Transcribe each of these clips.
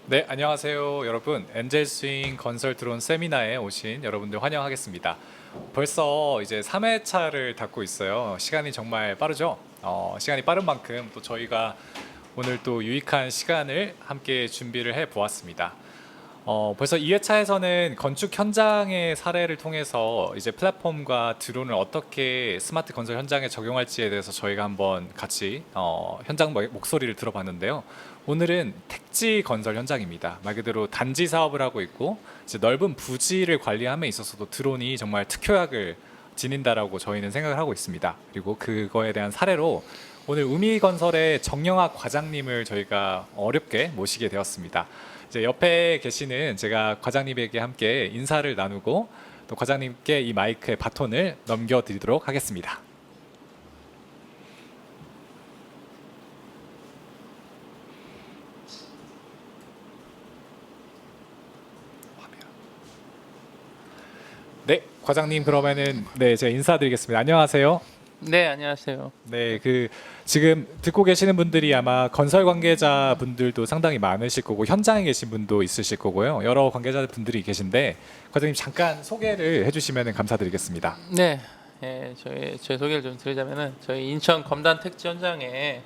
네, 안녕하세요, 여러분. 엔젤 스윙 건설 드론 세미나에 오신 여러분들 환영하겠습니다. 벌써 이제 3회차를 닫고 있어요. 시간이 정말 빠르죠? 시간이 빠른 만큼 또 저희가 오늘 또 유익한 시간을 함께 준비를 해 보았습니다. 벌써 2회차에서는 건축 현장의 사례를 통해서 이제 플랫폼과 드론을 어떻게 스마트 건설 현장에 적용할지에 대해서 저희가 한번 같이 현장 목소리를 들어봤는데요. 오늘은 택지 건설 현장입니다. 말 그대로 단지 사업을 하고 있고 이제 넓은 부지를 관리함에 있어서도 드론이 정말 특효약을 지닌다라고 저희는 생각을 하고 있습니다. 그리고 그거에 대한 사례로 오늘 우미건설의 정영학 과장님을 저희가 어렵게 모시게 되었습니다. 이제 옆에 계시는 제가 과장님에게 함께 인사를 나누고 또 과장님께 이 마이크의 바톤을 넘겨드리도록 하겠습니다. 네, 과장님 그러면은 네, 제가 인사드리겠습니다. 안녕하세요. 네, 안녕하세요. 네, 지금 듣고 계시는 분들이 아마 건설 관계자 분들도 상당히 많으실 거고 현장에 계신 분도 있으실 거고요. 여러 관계자분들이 계신데 과장님 잠깐 소개를 해주시면 감사드리겠습니다. 네, 제 소개를 좀 드리자면은 저희 인천 검단 택지 현장에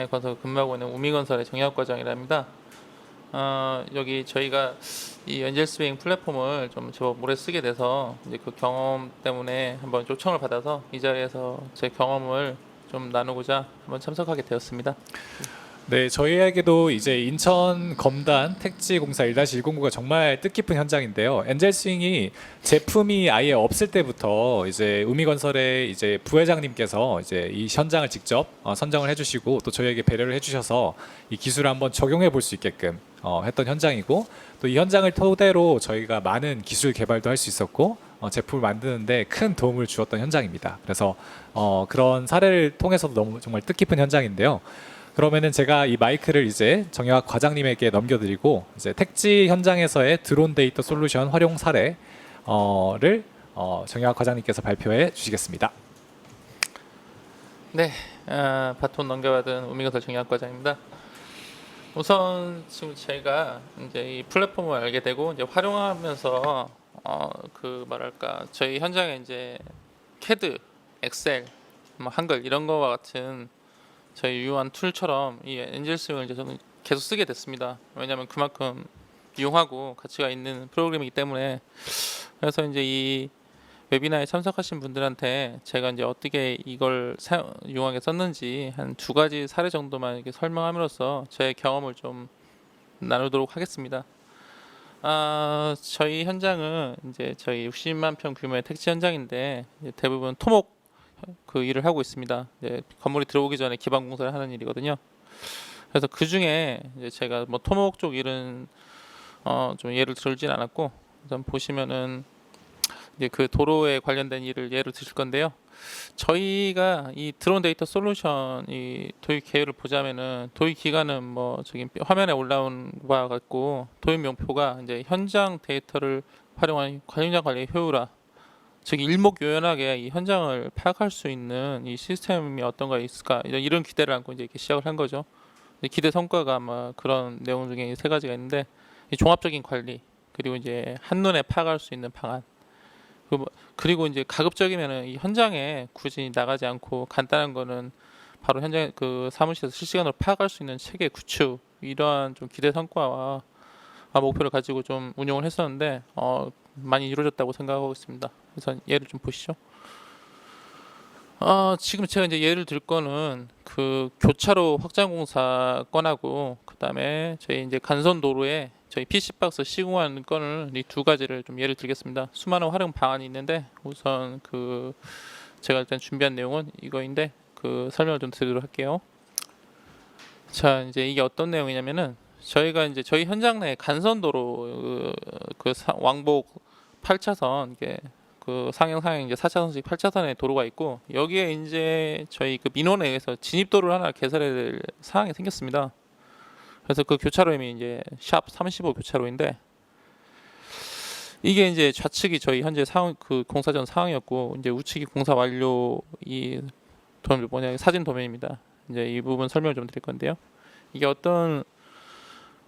거기서 근무하고 있는 우미건설의 정혁 과장이랍니다. 여기 저희가 이 엔젤스윙 플랫폼을 좀 제법 오래 쓰게 돼서 이제 그 경험 때문에 한번 초청을 받아서 이 자리에서 제 경험을 좀 나누고자 한번 참석하게 되었습니다. 네, 저희에게도 이제 인천 검단 택지공사 1-109가 정말 뜻깊은 현장인데요. 엔젤 스윙이 제품이 아예 없을 때부터 이제 우미건설의 이제 부회장님께서 이제 이 현장을 직접 선정을 해주시고 또 저희에게 배려를 해주셔서 이 기술을 한번 적용해 볼 수 있게끔 했던 현장이고 또 이 현장을 토대로 저희가 많은 기술 개발도 할 수 있었고 제품을 만드는데 큰 도움을 주었던 현장입니다. 그래서 그런 사례를 통해서도 너무 정말 뜻깊은 현장인데요. 그러면은 제가 이 마이크를 이제 정혁 과장님에게 넘겨드리고 이제 택지 현장에서의 드론 데이터 솔루션 활용 사례를 정혁 과장님께서 발표해 주시겠습니다. 네, 바톤 넘겨받은 우미건설 정혁 과장입니다. 우선 지금 제가 이제 이 플랫폼을 알게 되고 이제 활용하면서 그 뭐랄까 저희 현장에 이제 캐드, 엑셀, 뭐 한글 이런 거와 같은 저희 유효한 툴처럼 이 엔젤스윙을 이제 저는 계속 쓰게 됐습니다. 왜냐하면 그만큼 유용하고 가치가 있는 프로그램이기 때문에. 그래서 이제 이 웨비나에 참석하신 분들한테 제가 이제 어떻게 이걸 유용하게 썼는지 한 2가지 사례 정도만 이렇게 설명함으로써 제 경험을 좀 나누도록 하겠습니다. 저희 현장은 이제 저희 60만 평 규모의 택지 현장인데 대부분 토목 그 일을 하고 있습니다. 건물이 들어오기 전에 기반 공사를 하는 일이거든요. 그래서 그 중에 이제 제가 뭐 토목 쪽 일은 좀 예를 들진 않았고, 일단 보시면은 이제 그 도로에 관련된 일을 예를 드실 건데요. 저희가 이 드론 데이터 솔루션 이 도입 계획을 보자면은 도입 기간은 뭐 저기 화면에 올라온 바와 같고 도입 목표가 이제 현장 데이터를 활용한 현장 관리 효율화, 즉 일목요연하게 이 현장을 파악할 수 있는 이 시스템이 어떤 거 있을까 이런 기대를 안고 이제 이렇게 시작을 한 거죠. 기대 성과가 아마 그런 내용 중에 3가지가 있는데 이 종합적인 관리 그리고 이제 한눈에 파악할 수 있는 방안 그리고 이제 가급적이면은 이 현장에 굳이 나가지 않고 간단한 거는 바로 현장 그 사무실에서 실시간으로 파악할 수 있는 체계 구축 이러한 좀 기대 성과와 목표를 가지고 좀 운영을 했었는데 많이 이루어졌다고 생각하고 있습니다. 그래서 예를 좀 보시죠. 지금 제가 이제 예를 들 거는 그 교차로 확장 공사 건하고 그다음에 저희 이제 간선 도로에 저희 PC박스 시공하는 건을 이 2가지를 좀 예를 들겠습니다. 수많은 활용 방안이 있는데 우선 그 제가 일단 준비한 내용은 이거인데 그 설명을 좀 드리도록 할게요. 자, 이제 이게 어떤 내용이냐면은 저희가 이제 저희 현장 내 간선도로 왕복 8차선 이게 그 상행 이제 4차선씩 8차선의 도로가 있고 여기에 이제 저희 그 민원에 의해서 진입도로를 하나 개설해야 될 상황이 생겼습니다. 그래서 그 교차로임이 이제 샵 35 교차로인데 이게 이제 좌측이 저희 현재 상황 그 공사 전 상황이었고 이제 우측이 공사 완료 이 사진 도면입니다. 이제 이 부분 설명을 좀 드릴 건데요. 이게 어떤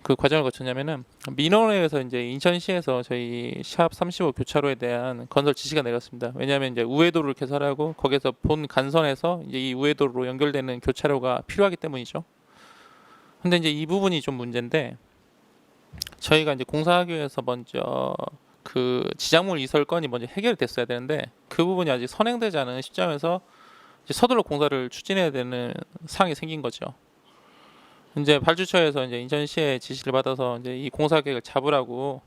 그 과정을 거쳤냐면은 민원회에서 이제 인천시에서 저희 샵 35 교차로에 대한 건설 지시가 내렸습니다. 왜냐하면 이제 우회도로를 개설하고 거기서 본 간선에서 이제 이 우회도로로 연결되는 교차로가 필요하기 때문이죠. 근데 이제 이 부분이 좀 문제인데 저희가 이제 공사하기 위해서 먼저 그 지작물 이설 건이 먼저 해결됐어야 되는데 그 부분이 아직 선행되지 않은 시점에서 이제 서둘러 공사를 추진해야 되는 상황이 생긴 거죠. 이제 발주처에서 이제 인천시의 지시를 받아서 이제 이 공사 계획을 잡으라고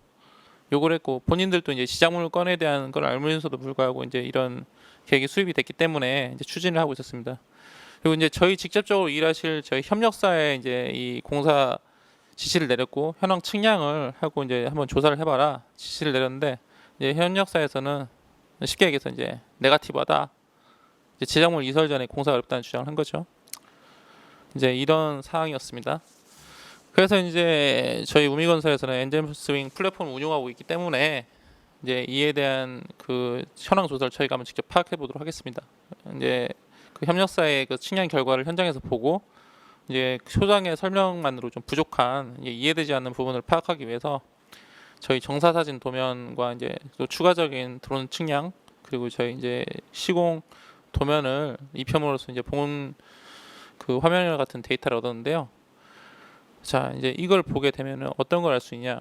요구를 했고 본인들도 이제 지작물 건에 대한 걸 알면서도 불구하고 이제 이런 계획이 수립이 됐기 때문에 이제 추진을 하고 있었습니다. 그리고 이제 저희 직접적으로 일하실 저희 협력사에 이제 이 공사 지시를 내렸고 현황 측량을 하고 이제 한번 조사를 해봐라 지시를 내렸는데 이제 협력사에서는 쉽게 얘기해서 이제 네거티브하다. 이제 지작물 이설 전에 공사가 어렵다는 주장을 한 거죠. 이제 이런 상황이었습니다. 그래서 이제 저희 우미건설에서는 엔젤스윙 플랫폼을 운용하고 있기 때문에 이제 이에 대한 그 현황 조사를 저희가 한번 직접 파악해 보도록 하겠습니다. 이제 그 협력사의 그 측량 결과를 현장에서 보고 이제 소장의 설명만으로 좀 부족한 이해되지 않는 부분을 파악하기 위해서 저희 정사 사진 도면과 이제 또 추가적인 드론 측량 그리고 저희 이제 시공 도면을 입혀으로써 이제 본 그 화면과 같은 데이터를 얻었는데요. 자, 이제 이걸 보게 되면은 어떤 걸 알 수 있냐?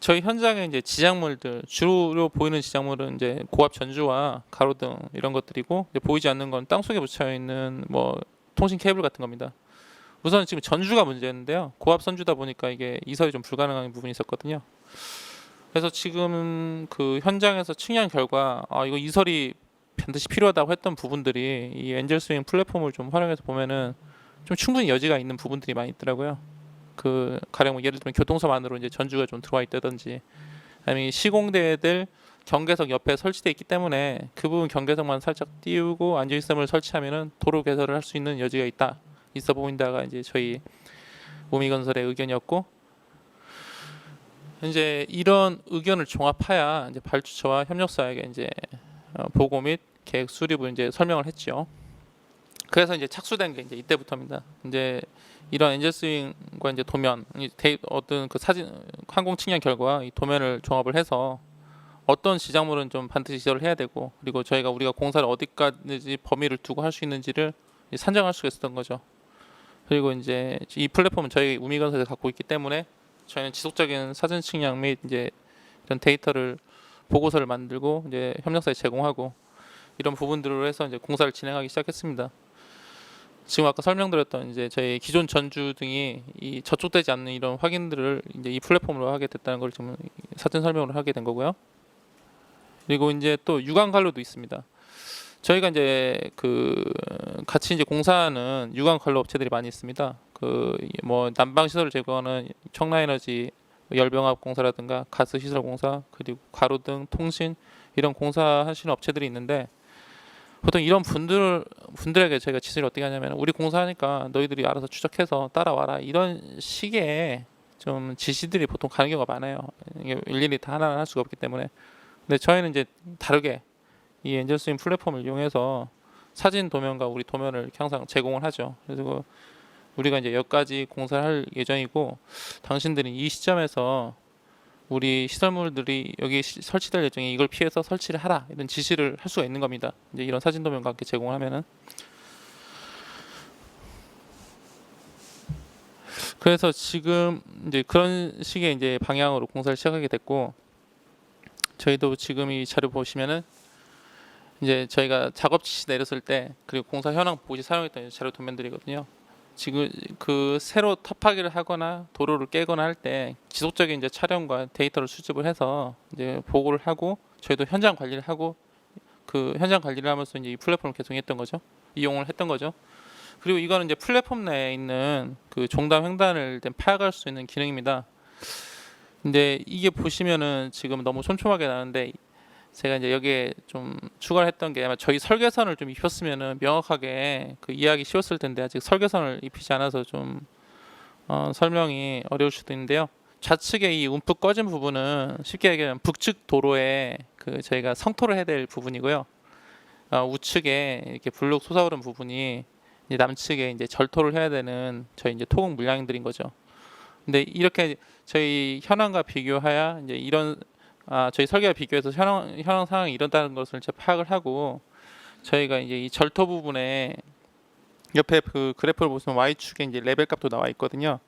저희 현장에 이제 지작물들 주로 보이는 지작물은 이제 고압 전주와 가로등 이런 것들이고 이제 보이지 않는 건 땅 속에 붙여 있는 뭐 통신 케이블 같은 겁니다. 우선 지금 전주가 문제였는데요. 고압 선주다 보니까 이게 이설이 좀 불가능한 부분이 있었거든요. 그래서 지금 그 현장에서 측량 결과 이거 이설이 반드시 필요하다고 했던 부분들이 이 엔젤스윙 플랫폼을 좀 활용해서 보면은 좀 충분히 여지가 있는 부분들이 많이 있더라고요. 그 가령 뭐 예를 들면 교통섬 안으로 이제 전주가 좀 들어와 있다든지 아니면 시공대들 경계석 옆에 설치되어 있기 때문에 그 부분 경계석만 살짝 띄우고 안전시스템을 설치하면은 도로 개설을 할 수 있는 여지가 있어 보인다가 이제 저희 우미건설의 의견이었고 이제 이런 의견을 종합하여 이제 발주처와 협력사에게 이제 보고 및 계획 수립을 이제 설명을 했죠. 그래서 이제 착수된 게 이제 이때부터입니다. 이제 이런 엔젤스윙과 이제 도면, 어떤 그 사진 항공 측량 결과 이 도면을 종합을 해서 어떤 지작물은 좀 반드시 시설을 해야 되고 그리고 우리가 공사를 어디까지 범위를 두고 할 수 있는지를 산정할 수가 있었던 거죠. 그리고 이제 이 플랫폼은 저희 우미건설에서 갖고 있기 때문에 저희는 지속적인 사진 측량 및 이제 이런 데이터를 보고서를 만들고 이제 협력사에 제공하고 이런 부분들로 해서 이제 공사를 진행하기 시작했습니다. 지금 아까 설명드렸던 이제 저희 기존 전주 등이 이 저촉되지 않는 이런 확인들을 이제 이 플랫폼으로 하게 됐다는 걸 지금 사진 설명을 하게 된 거고요. 그리고 이제 또 유관 관로도 있습니다. 저희가 이제 그 같이 이제 공사하는 유관 관로 업체들이 많이 있습니다. 그 뭐 난방 시설을 제공하는 청라에너지 열병합 공사라든가 가스 시설 공사 그리고 가로등 통신 이런 공사하시는 업체들이 있는데 보통 이런 분들에게 저희가 지시를 어떻게 하냐면 우리 공사하니까 너희들이 알아서 추적해서 따라와라 이런 식의 좀 지시들이 보통 가는 경우가 많아요. 이게 일일이 다 하나는 할 수가 없기 때문에. 근데 저희는 이제 다르게 이 엔젤스윙 플랫폼을 이용해서 사진 도면과 우리 도면을 이렇게 항상 제공을 하죠. 그래서 우리가 이제 여기까지 공사를 할 예정이고 당신들이 이 시점에서 우리 시설물들이 여기 설치될 예정에 이걸 피해서 설치를 하라 이런 지시를 할 수가 있는 겁니다. 이제 이런 사진 도면과 함께 제공하면은 그래서 지금 이제 그런 식의 이제 방향으로 공사를 시작하게 됐고 저희도 지금 이 자료 보시면은 이제 저희가 작업 지시 내렸을 때 그리고 공사 현황 보고시 사용했던 자료 도면들이거든요. 지금 그 새로 터파기를 하거나 도로를 깨거나 할 때 지속적인 이제 촬영과 데이터를 수집을 해서 이제 보고를 하고 저희도 현장 관리를 하고 그 현장 관리를 하면서 이제 이 플랫폼을 계속 했던 거죠. 이용을 했던 거죠. 그리고 이거는 이제 플랫폼 내에 있는 그 종담 횡단을 파악할 수 있는 기능입니다. 근데 이게 보시면은 지금 너무 촘촘하게 나는데 제가 이제 여기에 좀 추가를 했던 게 아마 저희 설계선을 좀 입혔으면은 명확하게 그 이해하기 쉬웠을 텐데 아직 설계선을 입히지 않아서 좀 설명이 어려울 수도 있는데요. 좌측에 이 움푹 꺼진 부분은 쉽게 얘기하면 북측 도로에 그 저희가 성토를 해야 될 부분이고요. 우측에 이렇게 블록 솟아오른 부분이 이제 남측에 이제 절토를 해야 되는 저희 이제 토목 물량들인 거죠. 근데 이렇게 저희 현황과 비교하여 이제 이런 저희 설계와 비교해서 현황 상황이 이런다는 것을 이제 파악을 하고 저희가 이제 이 절토 부분에 옆에 그 그래프를 보시면 Y축에 이제 레벨 값도 나와 있거든요.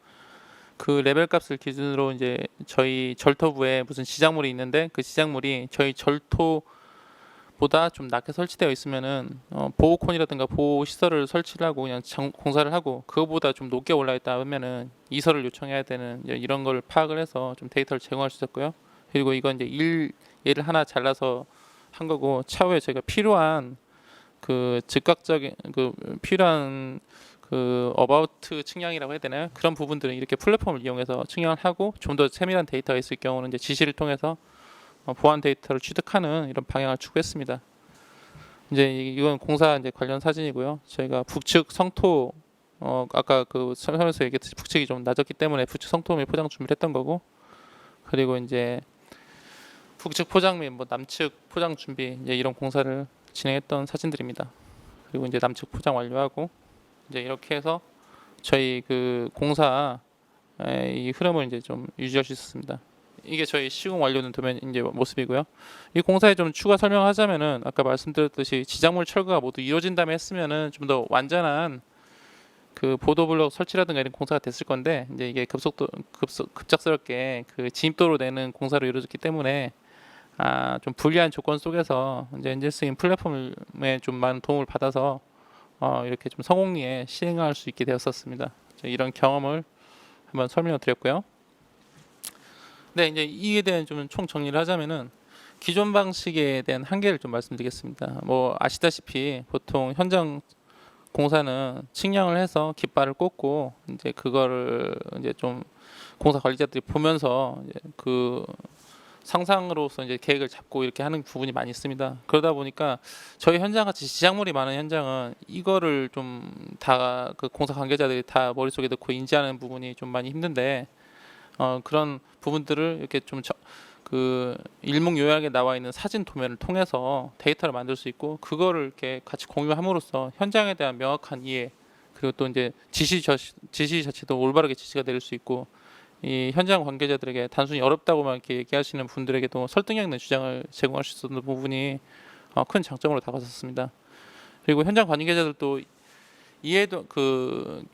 그 레벨 값을 기준으로 이제 저희 절토부에 무슨 지작물이 있는데 그 지작물이 저희 절토보다 좀 낮게 설치되어 있으면은 보호콘이라든가 보호 시설을 설치를 하고 그냥 공사를 하고 그거보다 좀 높게 올라 있다 하면은 이설을 요청해야 되는 이런 걸 파악을 해서 좀 데이터를 제공할 수 있었고요. 그리고 이건 이제 얘를 하나 잘라서 한 거고 차후에 저희가 필요한 그 즉각적인 그 필요한 그 어바우트 측량이라고 해야 되나요? 그런 부분들은 이렇게 플랫폼을 이용해서 측량을 하고 좀 더 세밀한 데이터가 있을 경우는 이제 지시를 통해서 보안 데이터를 취득하는 이런 방향을 추구했습니다. 이제 이건 공사 이제 관련 사진이고요. 저희가 북측 성토 아까 그 설명에서 얘기했듯이 북측이 좀 낮았기 때문에 북측 성토 및 포장 준비를 했던 거고 그리고 이제 북측 포장 및 뭐 남측 포장 준비 이제 이런 공사를 진행했던 사진들입니다. 그리고 이제 남측 포장 완료하고 이제 이렇게 해서 저희 그 공사 이 흐름을 이제 좀 유지할 수 있었습니다. 이게 저희 시공 완료된 도면 이제 모습이고요. 이 공사에 좀 추가 설명하자면은 아까 말씀드렸듯이 지작물 철거가 모두 이루어진다면 했으면은 좀 더 완전한 그 보도블록 설치라든가 이런 공사가 됐을 건데 이제 이게 급작스럽게 그 진입도로 내는 공사로 이루어졌기 때문에 좀 불리한 조건 속에서 이제 엔젤스인 플랫폼에 좀 많은 도움을 받아서 이렇게 좀 성공리에 시행할 수 있게 되었었습니다. 이런 경험을 한번 설명을 드렸고요. 네, 이제 이에 대한 좀 총 정리를 하자면은 기존 방식에 대한 한계를 좀 말씀드리겠습니다. 뭐 아시다시피 보통 현장 공사는 측량을 해서 깃발을 꽂고 이제 그거를 이제 좀 공사 관리자들이 보면서 이제 그 상상으로서 이제 계획을 잡고 이렇게 하는 부분이 많이 있습니다. 그러다 보니까 저희 현장 같이 지작물이 많은 현장은 이거를 좀 다 그 공사 관계자들이 다 머릿속에 넣고 인지하는 부분이 좀 많이 힘든데 그런 부분들을 이렇게 좀 그 일목요연하게 나와 있는 사진 도면을 통해서 데이터를 만들 수 있고 그거를 이렇게 같이 공유함으로써 현장에 대한 명확한 이해 그리고 또 이제 지시 자체도 올바르게 지시가 내릴 수 있고 이 현장 관계자들에게 단순히 어렵다고만 이렇게 얘기하시는 분들에게도 설득력 있는 주장을 제공할 수 있었던 부분이 큰 장점으로 다가섰습니다. 그리고 현장 관계자들도 이해도 그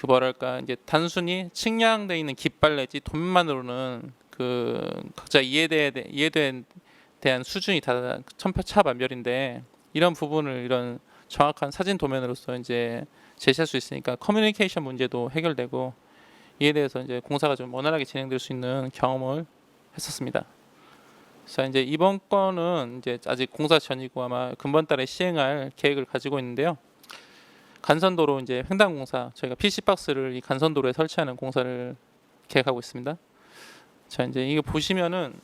뭐랄까 이제 단순히 측량돼 있는 깃발 내지 도면만으로는 그 각자 이해에 대한 수준이 다 천차만별인데 이런 부분을 이런 정확한 사진 도면으로서 이제 제시할 수 있으니까 커뮤니케이션 문제도 해결되고 이에 대해서 이제 공사가 좀 원활하게 진행될 수 있는 경험을 했었습니다. 자 이제 이번 건은 이제 아직 공사 전이고 아마 금번 달에 시행할 계획을 가지고 있는데요. 간선도로 이제 횡단공사 저희가 PC박스를 이 간선도로에 설치하는 공사를 계획하고 있습니다. 자 이제 이거 보시면은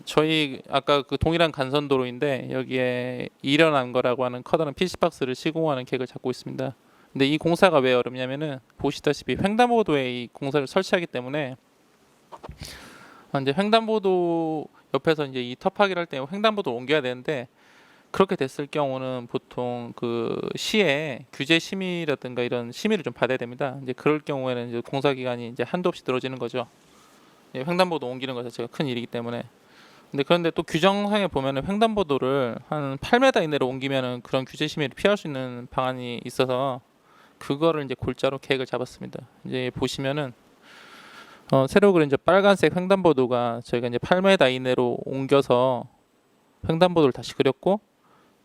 저희 아까 그 동일한 간선도로인데 여기에 일어난 거라고 하는 커다란 PC박스를 시공하는 계획을 잡고 있습니다. 근데 이 공사가 왜 어렵냐면은 보시다시피 횡단보도에 이 공사를 설치하기 때문에 이제 횡단보도 옆에서 이제 이 터파기를 할 때 횡단보도를 옮겨야 되는데 그렇게 됐을 경우는 보통 그 시에 규제 심의라든가 이런 심의를 좀 받아야 됩니다. 이제 그럴 경우에는 이제 공사 기간이 이제 한도 없이 늘어지는 거죠. 횡단보도 옮기는 것 자체가 큰 일이기 때문에. 그런데 또 규정상에 보면은 횡단보도를 한 8m 이내로 옮기면은 그런 규제 심의를 피할 수 있는 방안이 있어서 그거를 이제 골자로 계획을 잡았습니다. 이제 보시면은 새로 그린 이제 빨간색 횡단보도가 저희가 이제 8m 이내로 옮겨서 횡단보도를 다시 그렸고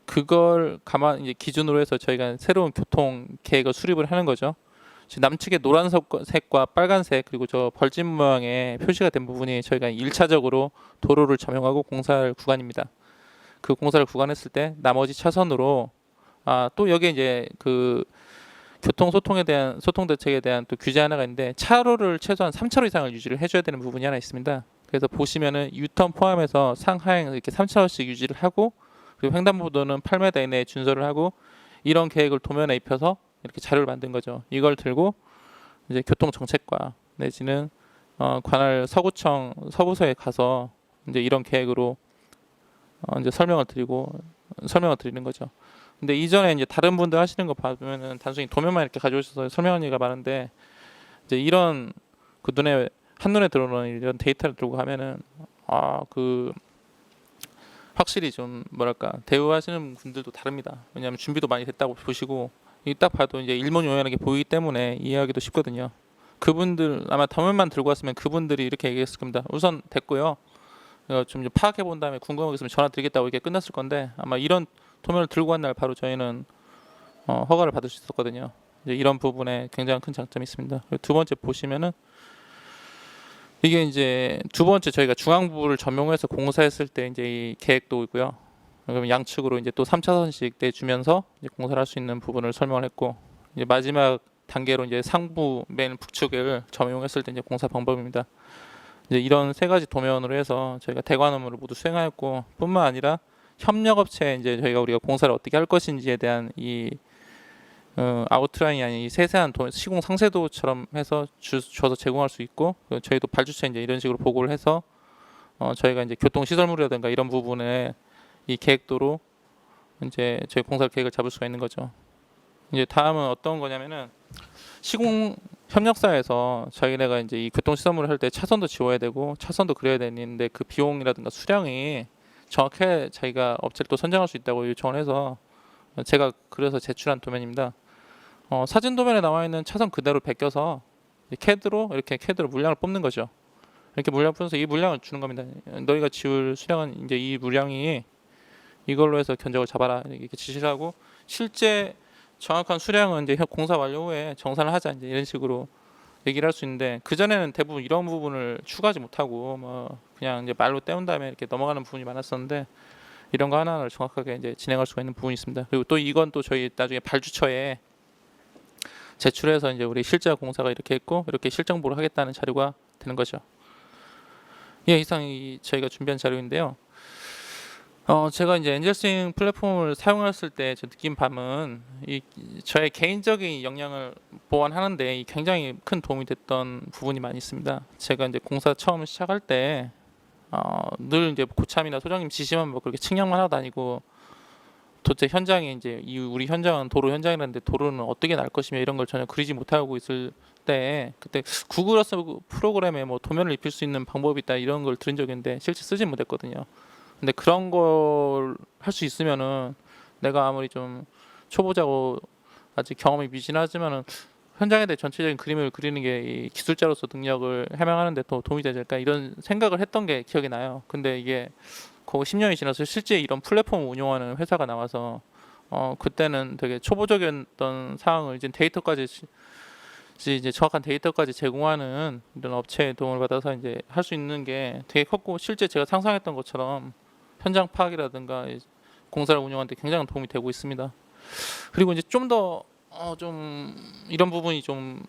그걸 이제 기준으로 해서 저희가 새로운 교통 계획을 수립을 하는 거죠. 지금 남측에 노란색과 빨간색 그리고 저 벌집 모양의 표시가 된 부분이 저희가 1차적으로 도로를 점용하고 공사할 구간입니다. 그 공사를 구간했을 때 나머지 차선으로 또 여기에 이제 그 교통 소통 대책에 대한 또 규제 하나가 있는데 차로를 최소한 3차로 이상을 유지를 해줘야 되는 부분이 하나 있습니다. 그래서 보시면은 유턴 포함해서 상하행 이렇게 3차로씩 유지를 하고 그리고 횡단보도는 8m 이내에 준설을 하고 이런 계획을 도면에 입혀서 이렇게 자료를 만든 거죠. 이걸 들고 이제 교통정책과 내지는 관할 서구청 서부서에 가서 이제 이런 계획으로 이제 설명을 드리는 거죠. 근데 이전에 이제 다른 분들 하시는 거 보면은 단순히 도면만 이렇게 가져오셔서 설명하는 얘기가 많은데 이제 이런 그 눈에 한눈에 들어오는 이런 데이터를 들고 가면은 그 확실히 좀 뭐랄까 대우하시는 분들도 다릅니다. 왜냐하면 준비도 많이 됐다고 보시고 이 딱 봐도 이제 일문요연하게 보이기 때문에 이해하기도 쉽거든요. 그분들 아마 도면만 들고 왔으면 그분들이 이렇게 얘기했을 겁니다. 우선 됐고요. 좀 이제 파악해 본 다음에 궁금한 거 있으면 전화 드리겠다고 이게 끝났을 건데 아마 이런 도면을 들고 간 날 바로 저희는 허가를 받을 수 있었거든요. 이제 이런 부분에 굉장히 큰 장점이 있습니다. 그리고 두 번째 보시면은 이게 이제 두 번째 저희가 중앙부를 점용해서 공사했을 때 이제 이 계획도 있고요. 그럼 양측으로 이제 또 3차선씩 내주면서 이제 공사를 할 수 있는 부분을 설명을 했고 이제 마지막 단계로 이제 상부 맨 북측을 점용했을 때 이제 공사 방법입니다. 이제 이런 세 가지 도면으로 해서 저희가 대관 업무를 모두 수행하였고 뿐만 아니라 협력업체 이제 저희가 우리가 공사를 어떻게 할 것인지에 대한 이 아웃라인이 아닌 이 세세한 시공 상세도처럼 해서 줘서 제공할 수 있고 저희도 발주처 이제 이런 식으로 보고를 해서 저희가 이제 교통시설물이라든가 이런 부분에 이 계획도로 이제 저희 공사 계획을 잡을 수가 있는 거죠. 이제 다음은 어떤 거냐면은 시공 협력사에서 저희네가 이제 이 교통시설물을 할 때 차선도 지워야 되고 차선도 그려야 되는데 그 비용이라든가 수량이 정확하게 자기가 업체를 또 선정할 수 있다고 요청을 해서 제가 그래서 제출한 도면입니다. 사진 도면에 나와 있는 차선 그대로 베껴서 캐드로 이렇게 캐드로 물량을 뽑는 거죠. 이렇게 물량 뽑아서 이 물량을 주는 겁니다. 너희가 지울 수량은 이제 이 물량이 이걸로 해서 견적을 잡아라 이렇게 지시를 하고 실제 정확한 수량은 이제 공사 완료 후에 정산을 하자 이제 이런 식으로 얘기를 할 수 있는데 그 전에는 대부분 이런 부분을 추가하지 못하고 뭐 그냥 이제 말로 때운 다음에 이렇게 넘어가는 부분이 많았었는데 이런 거 하나하나를 정확하게 이제 진행할 수가 있는 부분이 있습니다. 그리고 또 이건 또 저희 나중에 발주처에 제출해서 이제 우리 실제 공사가 이렇게 했고 이렇게 실정보를 하겠다는 자료가 되는 거죠. 예, 이상 저희가 준비한 자료인데요. 제가 이제 엔젤스윙 플랫폼을 사용했을 때 저 느낀 바는 저의 개인적인 역량을 보완하는데 굉장히 큰 도움이 됐던 부분이 많이 있습니다. 제가 이제 공사 처음 시작할 때 늘 이제 고참이나 소장님 지시만 뭐 그렇게 측량만 하고 다니고 도대체 현장에 이제 우리 현장은 도로 현장이라는데 도로는 어떻게 날 것이며 이런 걸 전혀 그리지 못하고 있을 때 그때 구글 어스 프로그램에 뭐 도면을 입힐 수 있는 방법이 있다 이런 걸 들은 적이 있는데 실제 쓰진 못했거든요. 근데 그런 걸 할 수 있으면은 내가 아무리 좀 초보자고 아직 경험이 미진하지만은 현장에 대해 전체적인 그림을 그리는 게 이 기술자로서 능력을 해명하는 데 더 도움이 되지 않을까 이런 생각을 했던 게 기억이 나요. 근데 이게 거의 10년이 지나서 실제 이런 플랫폼을 운영하는 회사가 나와서 그때는 되게 초보적이었던 상황을 이제 데이터까지 이제 정확한 데이터까지 제공하는 이런 업체의 도움을 받아서 이제 할 수 있는 게 되게 컸고 실제 제가 상상했던 것처럼 현장 파악이라든가 공사를 운영하는 데 굉장히 도움이 되고 있습니다. 그리고 이제 좀 더 좀 이런 부분이 좀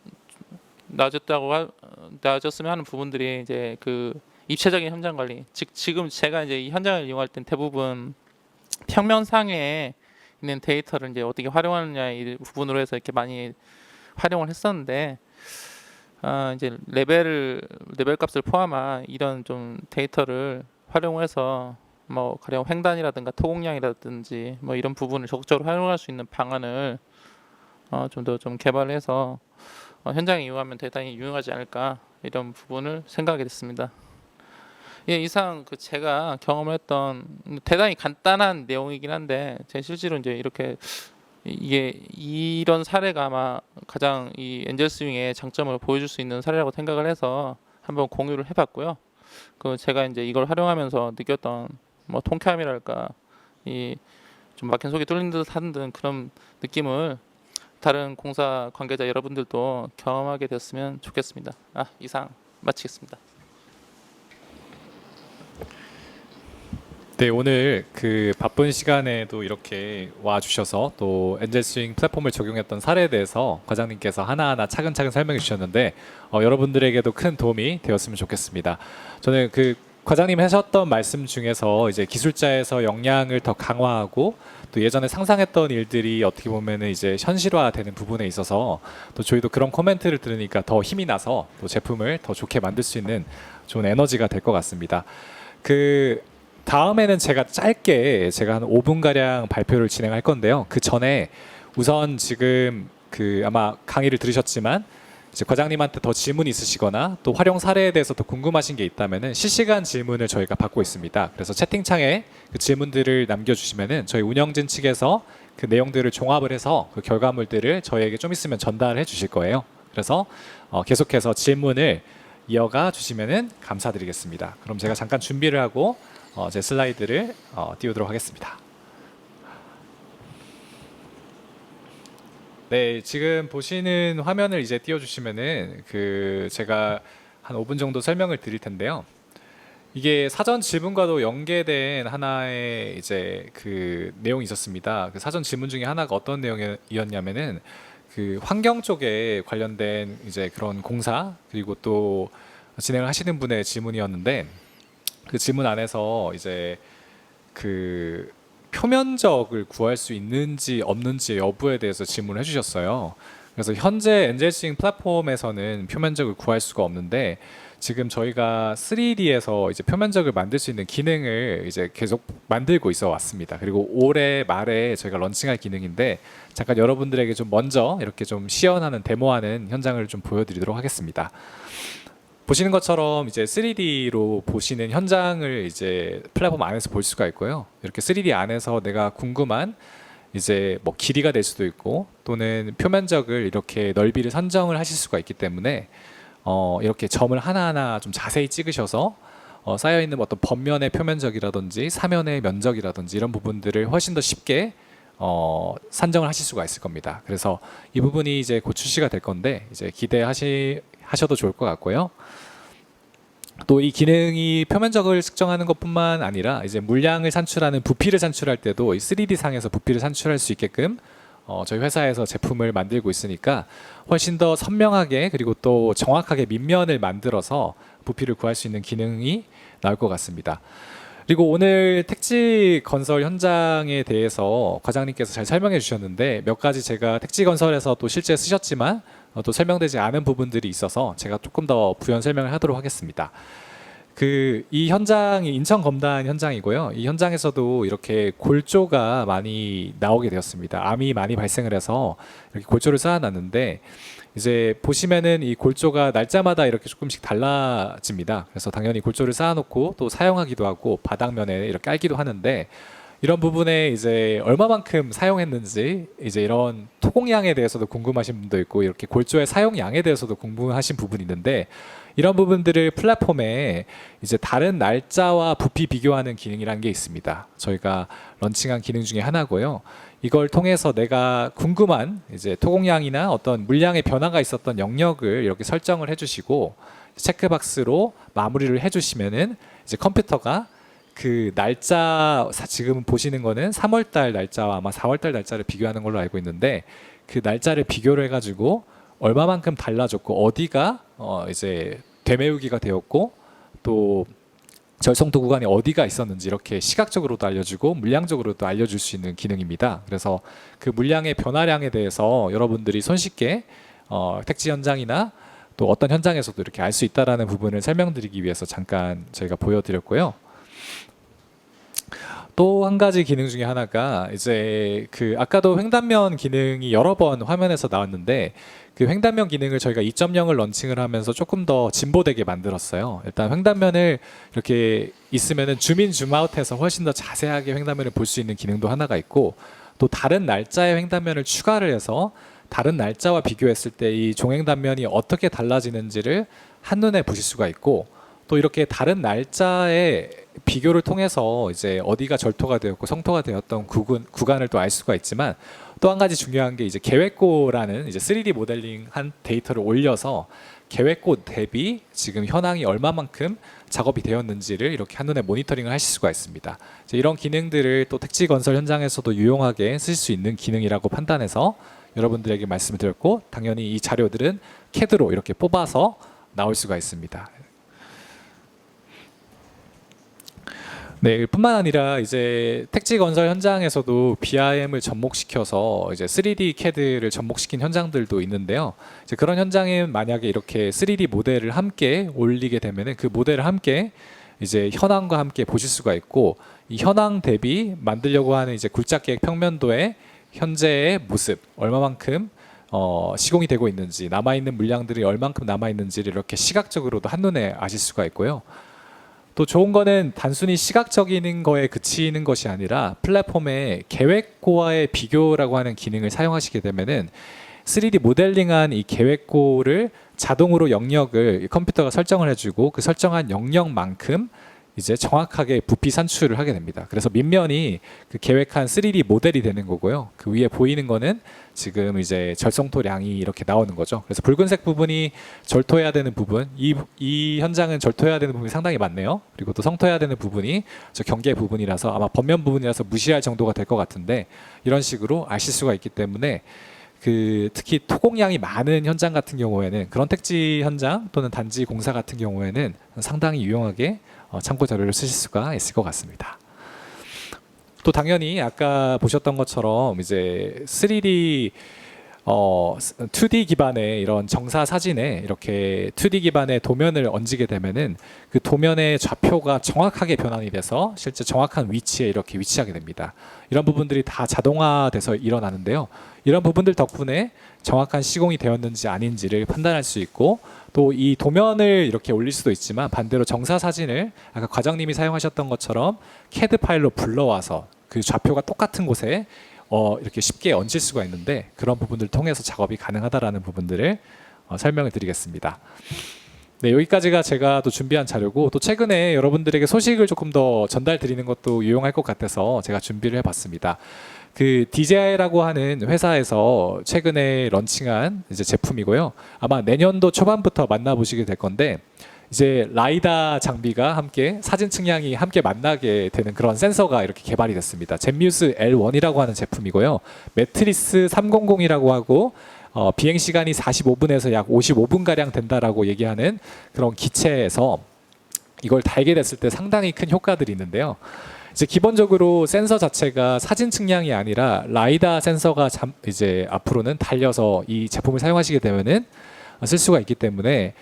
낮았으면 하는 부분들이 이제 그 입체적인 현장 관리. 즉 지금 제가 이제 이 현장을 이용할 땐 대부분 평면상에 있는 데이터를 이제 어떻게 활용하느냐 이 부분으로 해서 이렇게 많이 활용을 했었는데 이제 레벨 값을 포함한 이런 좀 데이터를 활용해서 뭐 가령 횡단이라든가 토공량이라든지 뭐 이런 부분을 적극적으로 활용할 수 있는 방안을 좀 더 좀 개발해서 현장에 이용하면 대단히 유용하지 않을까 이런 부분을 생각하게 됐습니다. 예, 이상 그 제가 경험을 했던 대단히 간단한 내용이긴 한데 제 실제로 이제 이렇게 이게 이런 사례가 아마 가장 이 엔젤 스윙의 장점을 보여줄 수 있는 사례라고 생각을 해서 한번 공유를 해봤고요. 그 제가 이제 이걸 활용하면서 느꼈던 뭐 통쾌함이랄까 이 좀 막힌 속이 뚫린 듯 하는 듯 그런 느낌을 다른 공사 관계자 여러분들도 경험하게 됐으면 좋겠습니다. 이상 마치겠습니다. 네, 오늘 그 바쁜 시간에도 이렇게 와주셔서 또 엔젤스윙 플랫폼을 적용했던 사례에 대해서 과장님께서 하나하나 차근차근 설명해 주셨는데 여러분들에게도 큰 도움이 되었으면 좋겠습니다. 저는 그 과장님 하셨던 말씀 중에서 이제 기술자에서 역량을 더 강화하고 또 예전에 상상했던 일들이 어떻게 보면은 이제 현실화되는 부분에 있어서 또 저희도 그런 코멘트를 들으니까 더 힘이 나서 또 제품을 더 좋게 만들 수 있는 좋은 에너지가 될 것 같습니다. 그 다음에는 제가 짧게 제가 한 5분 가량 발표를 진행할 건데요. 그 전에 우선 지금 그 아마 강의를 들으셨지만 이제 과장님한테 더 질문이 있으시거나 또 활용 사례에 대해서 더 궁금하신 게 있다면은 실시간 질문을 저희가 받고 있습니다. 그래서 채팅창에 그 질문들을 남겨주시면은 저희 운영진 측에서 그 내용들을 종합을 해서 그 결과물들을 저희에게 좀 있으면 전달해 주실 거예요. 그래서 계속해서 질문을 이어가 주시면은 감사드리겠습니다. 그럼 제가 잠깐 준비를 하고 제 슬라이드를 띄우도록 하겠습니다. 네, 지금 보시는 화면을 이제 띄워주시면은 그 제가 한 5분 정도 설명을 드릴 텐데요. 이게 사전 질문과도 연계된 하나의 이제 그 내용이 있었습니다. 그 사전 질문 중에 하나가 어떤 내용이었냐면은 그 환경 쪽에 관련된 이제 그런 공사 그리고 또 진행을 하시는 분의 질문이었는데 그 질문 안에서 이제 그 표면적을 구할 수 있는지 없는지 여부에 대해서 질문을 해주셨어요. 그래서 현재 엔젤스윙 플랫폼에서는 표면적을 구할 수가 없는데 지금 저희가 3D에서 이제 표면적을 만들 수 있는 기능을 이제 계속 만들고 있어 왔습니다. 그리고 올해 말에 저희가 런칭할 기능인데 잠깐 여러분들에게 좀 먼저 이렇게 좀 시연하는 데모하는 현장을 좀 보여드리도록 하겠습니다. 보시는 것처럼 이제 3D로 보시는 현장을 이제 플랫폼 안에서 볼 수가 있고요. 이렇게 3D 안에서 내가 궁금한 이제 뭐 길이가 될 수도 있고 또는 표면적을 이렇게 넓이를 선정을 하실 수가 있기 때문에 이렇게 점을 하나하나 좀 자세히 찍으셔서 쌓여 있는 어떤 번면의 표면적이라든지 사면의 면적이라든지 이런 부분들을 훨씬 더 쉽게 산정을 하실 수가 있을 겁니다. 그래서 이 부분이 이제 곧 출시가 될 건데 이제 기대하셔도 좋을 것 같고요. 또 이 기능이 표면적을 측정하는 것뿐만 아니라 이제 물량을 산출하는 부피를 산출할 때도 이 3D 상에서 부피를 산출할 수 있게끔 저희 회사에서 제품을 만들고 있으니까 훨씬 더 선명하게 그리고 또 정확하게 밑면을 만들어서 부피를 구할 수 있는 기능이 나올 것 같습니다. 그리고 오늘 택지 건설 현장에 대해서 과장님께서 잘 설명해 주셨는데 몇 가지 제가 택지 건설에서 또 실제 쓰셨지만 또 설명되지 않은 부분들이 있어서 제가 조금 더 부연 설명을 하도록 하겠습니다. 이 현장이 인천 검단 현장이고요. 이 현장에서도 이렇게 골조가 많이 나오게 되었습니다. 암이 많이 발생을 해서 이렇게 골조를 쌓아놨는데 이제 보시면은 이 골조가 날짜마다 이렇게 조금씩 달라집니다. 그래서 당연히 골조를 쌓아놓고 또 사용하기도 하고 바닥면에 이렇게 깔기도 하는데 이런 부분에 이제 얼마만큼 사용했는지 이제 이런 토공량에 대해서도 궁금하신 분도 있고 이렇게 골조의 사용량에 대해서도 궁금하신 부분이 있는데 이런 부분들을 플랫폼에 이제 다른 날짜와 부피 비교하는 기능이라는 게 있습니다. 저희가 런칭한 기능 중에 하나고요. 이걸 통해서 내가 궁금한 이제 토공량이나 어떤 물량의 변화가 있었던 영역을 이렇게 설정을 해주시고 체크박스로 마무리를 해주시면은 이제 컴퓨터가 그 날짜 지금 보시는 거는 3월달 날짜와 아마 4월달 날짜를 비교하는 걸로 알고 있는데 그 날짜를 비교를 해가지고 얼마만큼 달라졌고 어디가 이제 되메우기가 되었고 또 절성도 구간이 어디가 있었는지 이렇게 시각적으로도 알려주고 물량적으로도 알려줄 수 있는 기능입니다. 그래서 그 물량의 변화량에 대해서 여러분들이 손쉽게 택지 현장이나 또 어떤 현장에서도 이렇게 알 수 있다라는 부분을 설명드리기 위해서 잠깐 저희가 보여드렸고요. 또 한 가지 기능 중에 하나가 이제 그 아까도 횡단면 기능이 여러 번 화면에서 나왔는데 그 횡단면 기능을 저희가 2.0을 런칭을 하면서 조금 더 진보되게 만들었어요. 일단 횡단면을 이렇게 있으면은 줌인 줌아웃해서 훨씬 더 자세하게 횡단면을 볼 수 있는 기능도 하나가 있고 또 다른 날짜의 횡단면을 추가를 해서 다른 날짜와 비교했을 때 이 종횡단면이 어떻게 달라지는지를 한눈에 보실 수가 있고 또 이렇게 다른 날짜의 비교를 통해서 이제 어디가 절토가 되었고 성토가 되었던 구간을 또 알 수가 있지만 또 한 가지 중요한 게 이제 계획고라는 이제 3D 모델링 한 데이터를 올려서 계획고 대비 지금 현황이 얼마만큼 작업이 되었는지를 이렇게 한눈에 모니터링을 하실 수가 있습니다. 이제 이런 기능들을 또 택지 건설 현장에서도 유용하게 쓸 수 있는 기능이라고 판단해서 여러분들에게 말씀을 드렸고 당연히 이 자료들은 CAD로 이렇게 뽑아서 나올 수가 있습니다. 네, 뿐만 아니라 이제 택지 건설 현장에서도 BIM을 접목시켜서 이제 3D CAD를 접목시킨 현장들도 있는데요. 이제 그런 현장에 만약에 이렇게 3D 모델을 함께 올리게 되면은 그 모델을 함께 이제 현황과 함께 보실 수가 있고 이 현황 대비 만들려고 하는 이제 굴착계획 평면도의 현재의 모습 얼마만큼 시공이 되고 있는지, 남아있는 물량들이 얼만큼 남아있는지를 이렇게 시각적으로도 한눈에 아실 수가 있고요. 또 좋은 거는 단순히 시각적인 거에 그치는 것이 아니라 플랫폼의 계획고와의 비교라고 하는 기능을 사용하시게 되면은 3D 모델링한 이 계획고를 자동으로 영역을 컴퓨터가 설정을 해주고 그 설정한 영역만큼 이제 정확하게 부피 산출을 하게 됩니다. 그래서 밑면이 그 계획한 3D 모델이 되는 거고요. 그 위에 보이는 거는 지금 이제 절성토량이 이렇게 나오는 거죠. 그래서 붉은색 부분이 절토해야 되는 부분, 이 현장은 절토해야 되는 부분이 상당히 많네요. 그리고 또 성토해야 되는 부분이 저 경계 부분이라서 아마 번면 부분이라서 무시할 정도가 될 것 같은데 이런 식으로 아실 수가 있기 때문에 그 특히 토공량이 많은 현장 같은 경우에는 그런 택지 현장 또는 단지 공사 같은 경우에는 상당히 유용하게 참고 자료를 쓰실 수가 있을 것 같습니다. 또 당연히 아까 보셨던 것처럼 이제 3D 2D 기반의 이런 정사 사진에 이렇게 2D 기반의 도면을 얹게 되면은 그 도면의 좌표가 정확하게 변환이 돼서 실제 정확한 위치에 이렇게 위치하게 됩니다. 이런 부분들이 다 자동화돼서 일어나는데요. 이런 부분들 덕분에 정확한 시공이 되었는지 아닌지를 판단할 수 있고 또 이 도면을 이렇게 올릴 수도 있지만 반대로 정사 사진을 아까 과장님이 사용하셨던 것처럼 CAD 파일로 불러와서 그 좌표가 똑같은 곳에 이렇게 쉽게 얹을 수가 있는데 그런 부분들을 통해서 작업이 가능하다라는 부분들을 설명을 드리겠습니다. 네, 여기까지가 제가 또 준비한 자료고 또 최근에 여러분들에게 소식을 조금 더 전달 드리는 것도 유용할 것 같아서 제가 준비를 해봤습니다. 그 DJI라고 하는 회사에서 최근에 런칭한 이제 제품이고요. 아마 내년도 초반부터 만나보시게 될 건데 이제 라이다 장비가 함께 사진 측량이 함께 만나게 되는 그런 센서가 이렇게 개발이 됐습니다. 젠뮤스 L1이라고 하는 제품이고요. 매트리스 300이라고 하고 비행 시간이 45분에서 약 55분 가량 된다라고 얘기하는 그런 기체에서 이걸 달게 됐을 때 상당히 큰 효과들이 있는데요. 이제 기본적으로 센서 자체가 사진 측량이 아니라 라이다 센서가 이제 앞으로는 달려서 이 제품을 사용하시게 되면은 쓸 수가 있기 때문에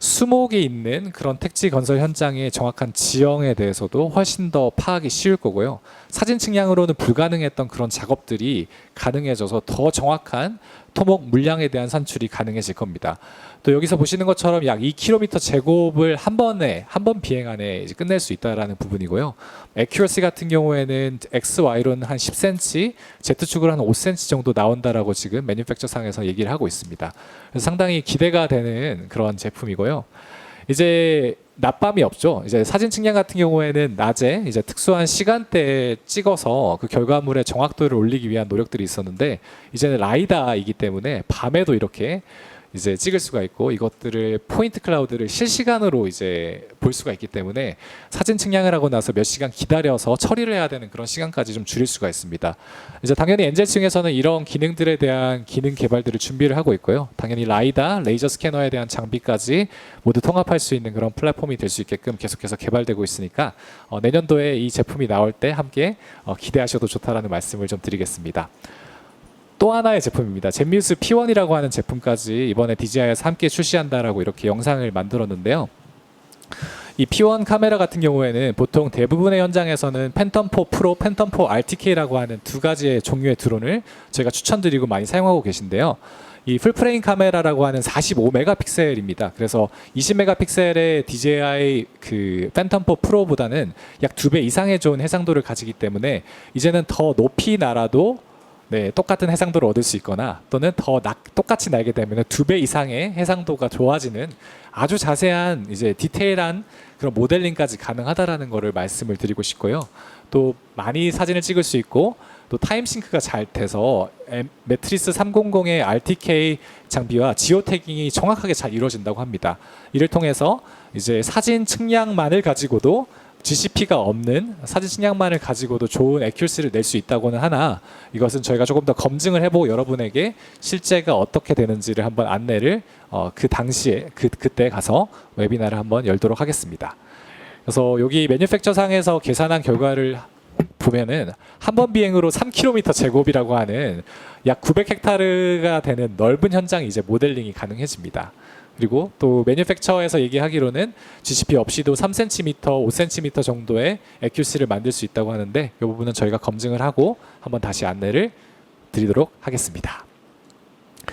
수목이 있는 그런 택지 건설 현장의 정확한 지형에 대해서도 훨씬 더 파악이 쉬울 거고요. 사진 측량으로는 불가능했던 그런 작업들이 가능해져서 더 정확한 토목 물량에 대한 산출이 가능해질 겁니다. 또 여기서 보시는 것처럼 약 2km 제곱을 한 번 비행 안에 이제 끝낼 수 있다라는 부분이고요. 액큐러시 같은 경우에는 X, Y로는 한 10cm, Z축으로 한 5cm 정도 나온다라고 지금 매니팩처 상에서 얘기를 하고 있습니다. 그래서 상당히 기대가 되는 그런 제품이고요. 이제 낮밤이 없죠. 이제 사진 측량 같은 경우에는 낮에 이제 특수한 시간대에 찍어서 그 결과물의 정확도를 올리기 위한 노력들이 있었는데 이제는 라이다이기 때문에 밤에도 이렇게 이제 찍을 수가 있고 이것들을 포인트 클라우드를 실시간으로 이제 볼 수가 있기 때문에 사진 측량을 하고 나서 몇 시간 기다려서 처리를 해야 되는 그런 시간까지 좀 줄일 수가 있습니다. 이제 당연히 엔젤층에서는 이런 기능들에 대한 기능 개발들을 준비를 하고 있고요. 당연히 라이다, 레이저 스캐너에 대한 장비까지 모두 통합할 수 있는 그런 플랫폼이 될 수 있게끔 계속해서 개발되고 있으니까 내년도에 이 제품이 나올 때 함께 기대하셔도 좋다라는 말씀을 좀 드리겠습니다. 또 하나의 제품입니다. 젠뮤스 P1이라고 하는 제품까지 이번에 DJI에서 함께 출시한다라고 이렇게 영상을 만들었는데요. 이 P1 카메라 같은 경우에는 보통 대부분의 현장에서는 팬텀4 프로, 팬텀4 RTK라고 하는 두 가지의 종류의 드론을 저희가 추천드리고 많이 사용하고 계신데요. 이 풀프레임 카메라라고 하는 45메가픽셀입니다. 그래서 20메가픽셀의 DJI 그 팬텀4 프로보다는 약 2배 이상의 좋은 해상도를 가지기 때문에 이제는 더 높이 날아도 똑같은 해상도를 얻을 수 있거나 또는 더 똑같이 날게 되면 2배 이상의 해상도가 좋아지는 아주 자세한 이제 디테일한 그런 모델링까지 가능하다라는 것을 말씀을 드리고 싶고요. 또 많이 사진을 찍을 수 있고 또 타임싱크가 잘 돼서 매트리스 300의 RTK 장비와 지오 태깅이 정확하게 잘 이루어진다고 합니다. 이를 통해서 이제 사진 측량만을 가지고도 GCP가 없는 사진 측량만을 가지고도 좋은 애큐러시를 낼 수 있다고는 하나 이것은 저희가 조금 더 검증을 해보고 여러분에게 실제가 어떻게 되는지를 한번 안내를 그 당시에 그때 가서 웨비나를 한번 열도록 하겠습니다. 그래서 여기 매니팩처 상에서 계산한 결과를 보면은 한 번 비행으로 3km 제곱이라고 하는 약 900헥타르가 되는 넓은 현장이 이제 모델링이 가능해집니다. 그리고 또 매니팩처에서 얘기하기로는 GCP 없이도 3cm, 5cm 정도의 애큐시를 만들 수 있다고 하는데 이 부분은 저희가 검증을 하고 한번 다시 안내를 드리도록 하겠습니다.